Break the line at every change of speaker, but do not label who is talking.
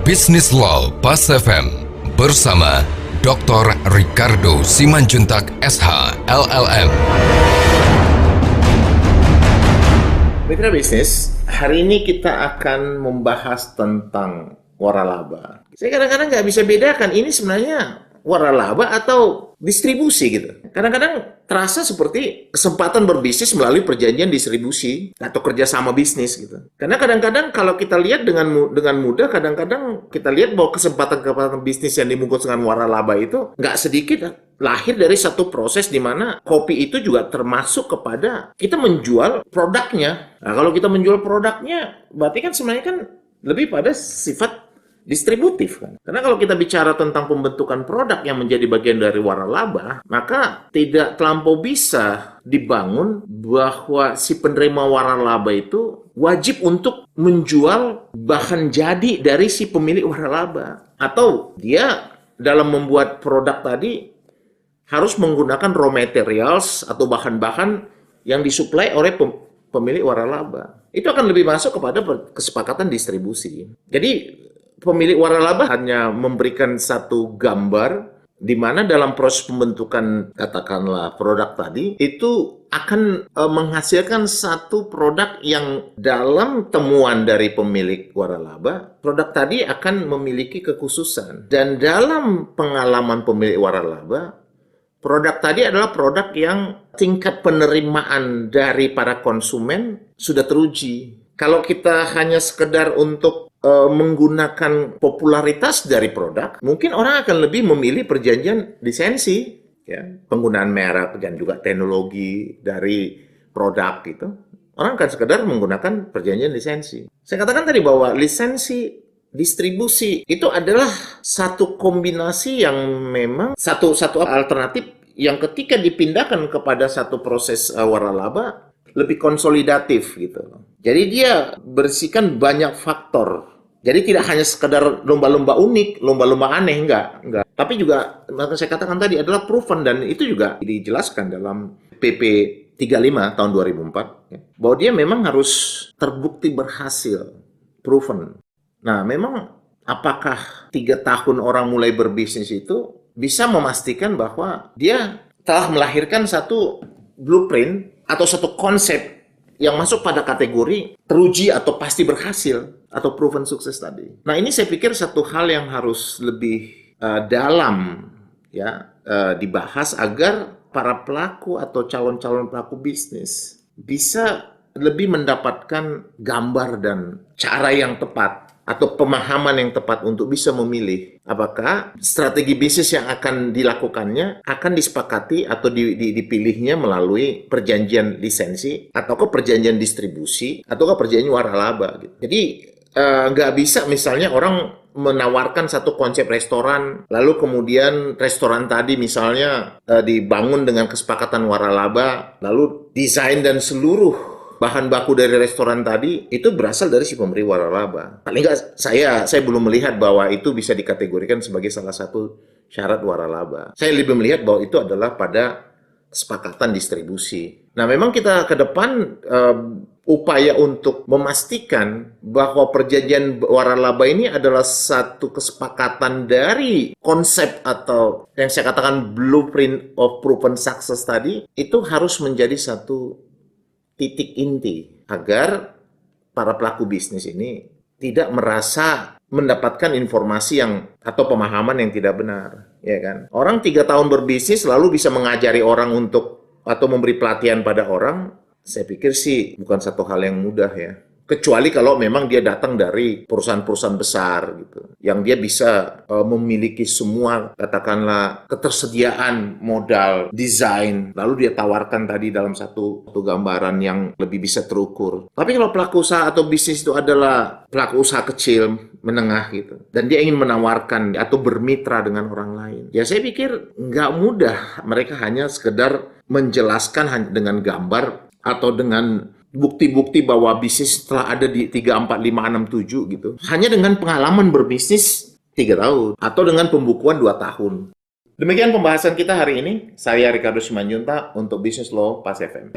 Business Law Pas FM bersama Dr. Ricardo Simanjuntak SH LLM.
Mitra bisnis, hari ini kita akan membahas tentang waralaba. Saya kadang-kadang nggak bisa bedakan ini sebenarnya waralaba atau distribusi gitu. Kadang-kadang terasa seperti kesempatan berbisnis melalui perjanjian distribusi atau kerjasama bisnis gitu. Karena kadang-kadang kalau kita lihat dengan mudah, kadang-kadang kita lihat bahwa kesempatan bisnis yang dibungkus dengan waralaba itu nggak sedikit lahir dari satu proses di mana kopi itu juga termasuk kepada kita menjual produknya. Nah, kalau kita menjual produknya, berarti kan sebenarnya kan lebih pada sifat distributif kan. Karena kalau kita bicara tentang pembentukan produk yang menjadi bagian dari waralaba, maka tidak terlampau bisa dibangun bahwa si penerima waralaba itu wajib untuk menjual bahan jadi dari si pemilik waralaba. Atau dia dalam membuat produk tadi harus menggunakan raw materials atau bahan-bahan yang disuplai oleh pemilik waralaba. Itu akan lebih masuk kepada kesepakatan distribusi. Jadi pemilik waralaba hanya memberikan satu gambar di mana dalam proses pembentukan katakanlah produk tadi itu akan menghasilkan satu produk yang dalam temuan dari pemilik waralaba, produk tadi akan memiliki kekhususan. Dan dalam pengalaman pemilik waralaba, produk tadi adalah produk yang tingkat penerimaan dari para konsumen sudah teruji. Kalau kita hanya sekedar untuk menggunakan popularitas dari produk, mungkin orang akan lebih memilih perjanjian lisensi, ya, penggunaan merek dan juga teknologi dari produk gitu. Orang akan sekedar menggunakan perjanjian lisensi. Saya katakan tadi bahwa lisensi distribusi itu adalah satu kombinasi yang memang satu alternatif yang ketika dipindahkan kepada satu proses waralaba lebih konsolidatif gitu. Jadi dia bersihkan banyak faktor. Jadi tidak hanya sekedar lomba-lomba unik, lomba-lomba aneh, enggak. Tapi juga, maka saya katakan tadi adalah proven, dan itu juga dijelaskan dalam PP 35 tahun 2004, ya, bahwa dia memang harus terbukti berhasil, proven. Nah, memang apakah 3 tahun orang mulai berbisnis itu bisa memastikan bahwa dia telah melahirkan satu blueprint atau satu konsep yang masuk pada kategori teruji atau pasti berhasil atau proven sukses tadi. Nah, ini saya pikir satu hal yang harus lebih dalam ya dibahas agar para pelaku atau calon-calon pelaku bisnis bisa lebih mendapatkan gambar dan cara yang tepat atau pemahaman yang tepat untuk bisa memilih apakah strategi bisnis yang akan dilakukannya akan disepakati atau dipilihnya melalui perjanjian lisensi ataukah perjanjian distribusi ataukah perjanjian waralaba gitu. Jadi nggak bisa misalnya orang menawarkan satu konsep restoran lalu kemudian restoran tadi misalnya dibangun dengan kesepakatan waralaba lalu desain dan seluruh bahan baku dari restoran tadi itu berasal dari si pemberi waralaba. Paling nggak saya belum melihat bahwa itu bisa dikategorikan sebagai salah satu syarat waralaba. Saya lebih melihat bahwa itu adalah pada kesepakatan distribusi. Nah, memang kita ke depan upaya untuk memastikan bahwa perjanjian waralaba ini adalah satu kesepakatan dari konsep atau yang saya katakan blueprint of proven success tadi itu harus menjadi satu titik inti agar para pelaku bisnis ini tidak merasa mendapatkan informasi yang atau pemahaman yang tidak benar, ya kan? Orang 3 tahun berbisnis lalu bisa mengajari orang untuk atau memberi pelatihan pada orang, saya pikir sih bukan satu hal yang mudah ya. Kecuali kalau memang dia datang dari perusahaan-perusahaan besar gitu, yang dia bisa memiliki semua katakanlah ketersediaan modal, desain, lalu dia tawarkan tadi dalam satu gambaran yang lebih bisa terukur. Tapi kalau pelaku usaha atau bisnis itu adalah pelaku usaha kecil, menengah gitu, dan dia ingin menawarkan atau bermitra dengan orang lain, ya saya pikir nggak mudah. Mereka hanya sekedar menjelaskan dengan gambar atau dengan bukti-bukti bahwa bisnis telah ada di 3, 4, 5, 6, 7 gitu. Hanya dengan pengalaman berbisnis 3 tahun atau dengan pembukuan 2 tahun. Demikian pembahasan kita hari ini. Saya Ricardo Simanjuntak untuk Business Law Pas FM.